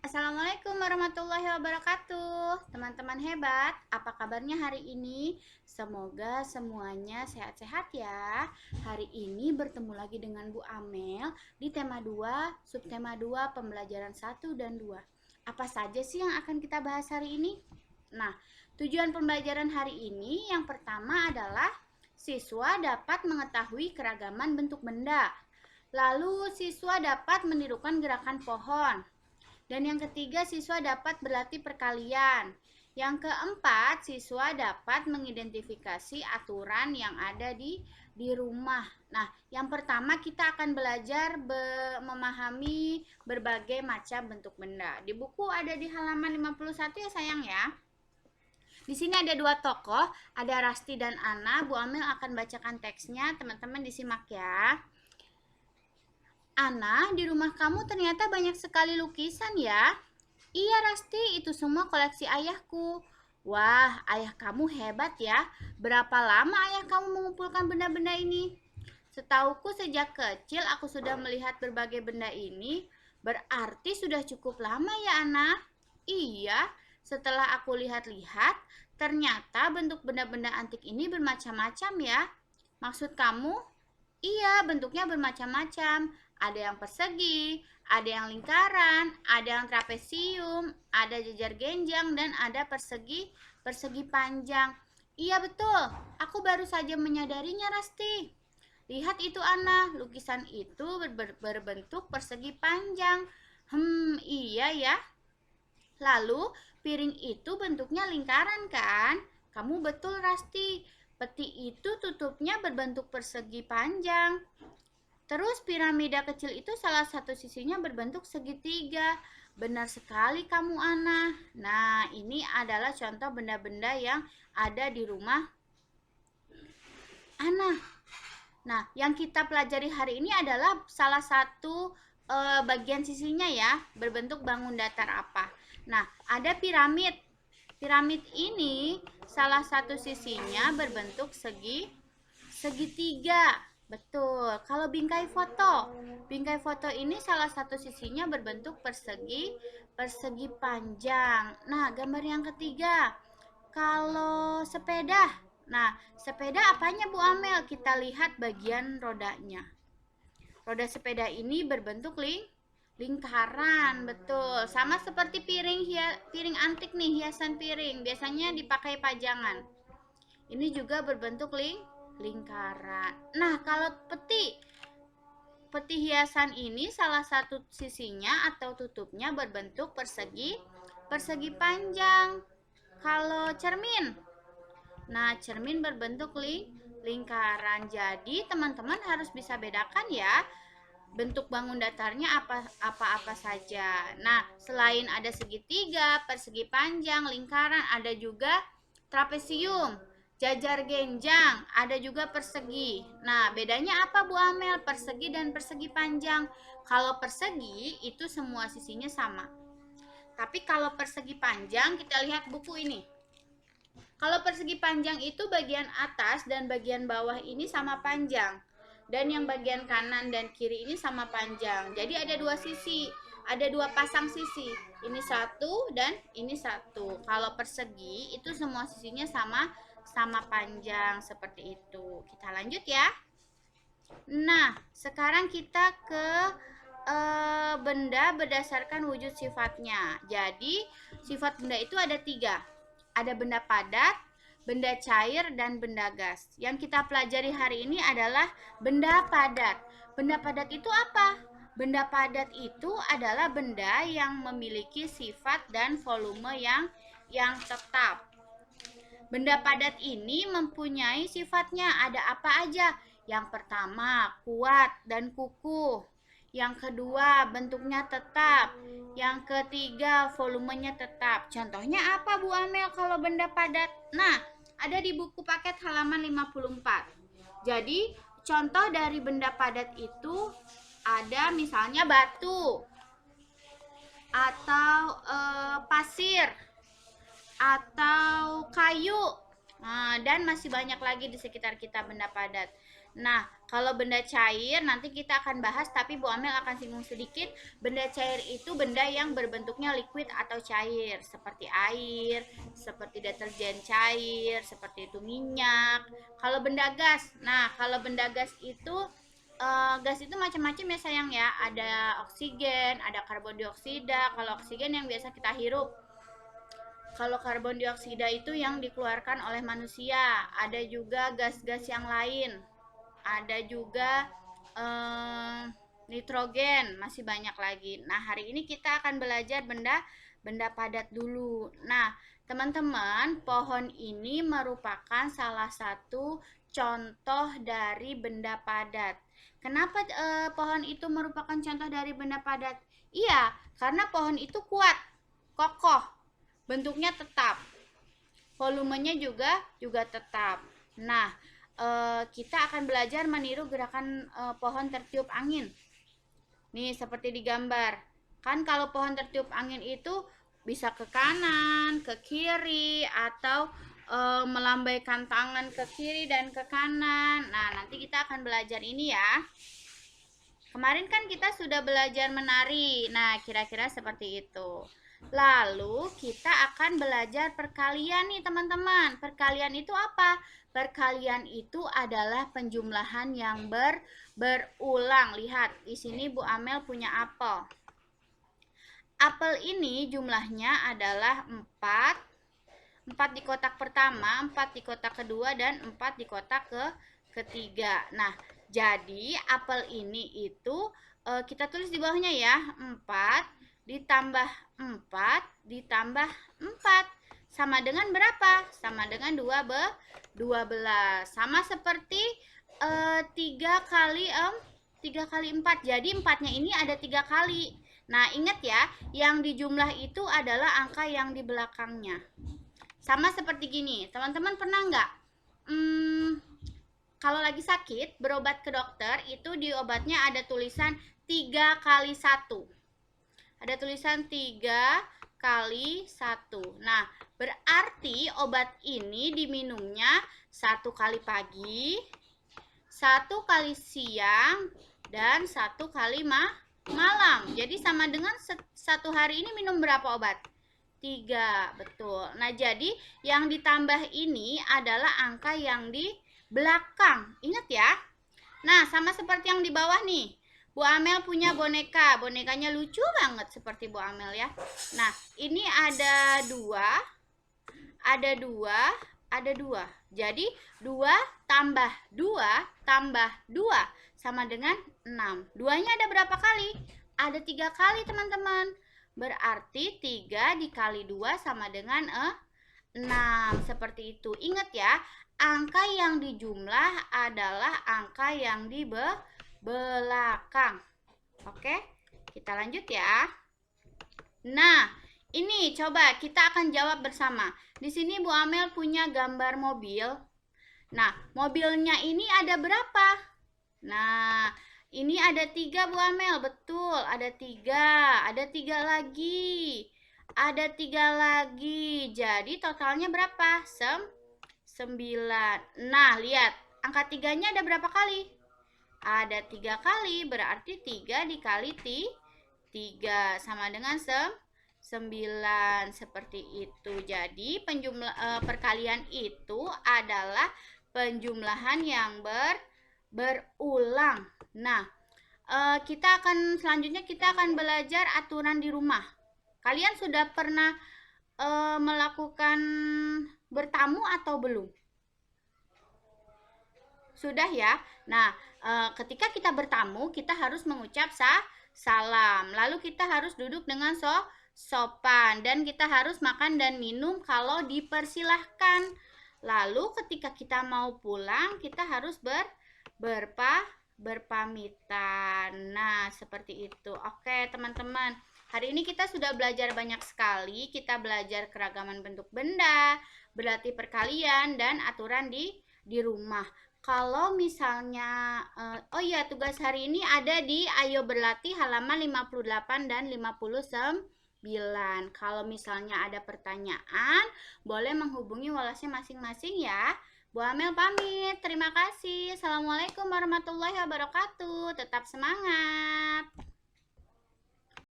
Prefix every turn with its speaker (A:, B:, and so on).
A: Assalamualaikum warahmatullahi wabarakatuh. Teman-teman hebat, apa kabarnya hari ini? Semoga semuanya sehat-sehat ya. Hari ini bertemu lagi dengan Bu Amel di tema 2, subtema 2, pembelajaran 1 dan 2. Apa saja sih yang akan kita bahas hari ini? Nah, tujuan pembelajaran hari ini yang pertama adalah siswa dapat mengetahui keragaman bentuk benda. Lalu siswa dapat menirukan gerakan pohon. Dan yang ketiga, siswa dapat berlatih perkalian. Yang keempat, siswa dapat mengidentifikasi aturan yang ada di rumah. Nah, yang pertama kita akan belajar memahami berbagai macam bentuk benda. Di buku ada di halaman 51 ya sayang ya. Di sini ada dua tokoh, ada Rasti dan Ana. Bu Amel akan bacakan teksnya, teman-teman disimak ya. Ana, di rumah kamu ternyata banyak sekali lukisan ya. Iya Rasti, itu semua koleksi ayahku. Wah, ayah kamu hebat ya. Berapa lama ayah kamu mengumpulkan benda-benda ini? Setauku sejak kecil aku sudah melihat berbagai benda ini. Berarti sudah cukup lama ya Ana? Iya, setelah aku lihat-lihat, ternyata bentuk benda-benda antik ini bermacam-macam ya. Maksud kamu? Iya, bentuknya bermacam-macam. Ada yang persegi, ada yang lingkaran, ada yang trapesium, ada jejar genjang, dan ada persegi panjang. Iya betul, aku baru saja menyadarinya Rasti. Lihat itu Ana, lukisan itu berbentuk persegi panjang. Iya ya. Lalu piring itu bentuknya lingkaran kan? Kamu betul Rasti. Peti itu tutupnya berbentuk persegi panjang. Terus piramida kecil itu salah satu sisinya berbentuk segitiga. Benar sekali kamu Ana. Nah, ini adalah contoh benda-benda yang ada di rumah Ana. Nah, yang kita pelajari hari ini adalah salah satu bagian sisinya ya, berbentuk bangun datar apa. Nah, ada piramid. Piramid ini salah satu sisinya berbentuk segitiga. Betul. Kalau bingkai foto ini salah satu sisinya berbentuk persegi panjang. Nah, gambar yang ketiga. Kalau sepeda. Nah, sepeda apanya Bu Amel? Kita lihat bagian rodanya. Roda sepeda ini berbentuk lingkaran, betul. Sama seperti piring antik nih, hiasan piring. Biasanya dipakai pajangan. Ini juga berbentuk lingkaran. Nah, kalau peti hiasan ini salah satu sisinya atau tutupnya berbentuk persegi panjang. Kalau cermin, nah cermin berbentuk lingkaran. Jadi teman-teman harus bisa bedakan ya bentuk bangun datarnya apa saja. Nah, selain ada segitiga, persegi panjang, lingkaran, ada juga trapesium, jajar genjang, ada juga persegi. Nah, bedanya apa Bu Amel? Persegi dan persegi panjang. Kalau persegi itu semua sisinya sama. Tapi kalau persegi panjang, kita lihat buku ini. Kalau persegi panjang itu bagian atas dan bagian bawah ini sama panjang. Dan yang bagian kanan dan kiri ini sama panjang. Jadi ada dua sisi, ada dua pasang sisi. Ini satu dan ini satu. Kalau persegi itu semua sisinya sama panjang seperti itu. Kita lanjut ya. Nah, sekarang kita ke benda berdasarkan wujud sifatnya. Jadi, sifat benda itu ada 3. Ada benda padat, benda cair, dan benda gas. Yang kita pelajari hari ini adalah benda padat. Benda padat itu apa? Benda padat itu adalah benda yang memiliki sifat dan volume yang tetap. Benda padat ini mempunyai sifatnya. Ada apa aja? Yang pertama, kuat dan kukuh. Yang kedua, bentuknya tetap. Yang ketiga, volumenya tetap. Contohnya apa Bu Amel kalau benda padat? Nah, ada di buku paket halaman 54. Jadi, contoh dari benda padat itu ada misalnya batu atau pasir atau kayu, dan masih banyak lagi di sekitar kita benda padat. Nah, kalau benda cair nanti kita akan bahas, tapi Bu Amel akan singgung sedikit. Benda cair itu benda yang berbentuknya liquid atau cair, seperti air, seperti deterjen cair, seperti itu minyak. Kalau benda gas, nah kalau benda gas itu gas itu macam-macam ya sayang ya. Ada oksigen, ada karbon dioksida. Kalau oksigen yang biasa kita hirup. Kalau karbon dioksida itu yang dikeluarkan oleh manusia. Ada juga gas-gas yang lain. Ada juga nitrogen, masih banyak lagi. Nah, hari ini kita akan belajar benda padat dulu. Nah, teman-teman, pohon ini merupakan salah satu contoh dari benda padat. Kenapa pohon itu merupakan contoh dari benda padat? Iya, karena pohon itu kuat, kokoh, bentuknya tetap, volumenya juga tetap. Nah, kita akan belajar meniru gerakan pohon tertiup angin. Nih, seperti di gambar. Kan kalau pohon tertiup angin itu bisa ke kanan, ke kiri, atau melambaikan tangan ke kiri dan ke kanan. Nah, nanti kita akan belajar ini ya. Kemarin kan kita sudah belajar menari. Nah, kira-kira seperti itu. Lalu kita akan belajar perkalian nih teman-teman. Perkalian itu apa? Perkalian itu adalah penjumlahan yang berulang. Lihat, di sini Bu Amel punya apel. Apel ini jumlahnya adalah 4. 4 di kotak pertama, 4 di kotak kedua, dan 4 di kotak ketiga. Nah, jadi apel ini itu kita tulis di bawahnya ya. 4 ditambah 4 ditambah 4 sama dengan berapa? Sama dengan 12. Sama seperti 3 kali 4. Jadi 4-nya ini ada 3 kali. Nah, ingat ya, yang dijumlah itu adalah angka yang di belakangnya. Sama seperti gini, teman-teman pernah nggak? Kalau lagi sakit, berobat ke dokter, itu di obatnya ada tulisan 3 kali 1. Ada tulisan 3 kali 1. Nah, berarti obat ini diminumnya 1 kali pagi, 1 kali siang, dan 1 kali malam. Jadi sama dengan 1 hari ini minum berapa obat? 3, betul. Nah, jadi yang ditambah ini adalah angka yang di belakang. Ingat ya. Nah, sama seperti yang di bawah nih. Bu Amel punya boneka. Bonekanya lucu banget seperti Bu Amel ya. Nah, ini ada 2, ada 2, ada 2. Jadi 2 tambah 2 tambah 2 sama dengan 6. 2-nya ada berapa kali? Ada 3 kali teman-teman. Berarti 3 dikali 2 sama dengan 6. Seperti itu. Ingat ya, angka yang dijumlah adalah angka yang di belakang. Oke, kita lanjut ya. Nah, ini coba kita akan jawab bersama. Di sini Bu Amel punya gambar mobil. Nah, mobilnya ini ada berapa? Nah, ini ada 3 Bu Amel, betul, ada 3. Ada 3 lagi. Ada 3 lagi. Jadi totalnya berapa? 9. Nah, lihat, angka 3-nya ada berapa kali? Ada 3 kali, berarti 3 dikali 3 sama dengan 9. Seperti itu. Jadi perkalian itu adalah penjumlahan yang berulang. Nah, selanjutnya kita akan belajar aturan di rumah. Kalian sudah pernah melakukan bertamu atau belum? Sudah ya. Nah, ketika kita bertamu, kita harus mengucap salam. Lalu kita harus duduk dengan sopan dan kita harus makan dan minum kalau dipersilahkan. Lalu ketika kita mau pulang, kita harus berpamitan. Nah, seperti itu. Oke, teman-teman. Hari ini kita sudah belajar banyak sekali. Kita belajar keragaman bentuk benda, berlatih perkalian, dan aturan di rumah. Kalau misalnya oh iya, tugas hari ini ada di Ayo Berlatih halaman 58 dan 59. Kalau misalnya ada pertanyaan, boleh menghubungi walasnya masing-masing ya. Bu Amel pamit. Terima kasih. Assalamualaikum warahmatullahi wabarakatuh. Tetap semangat.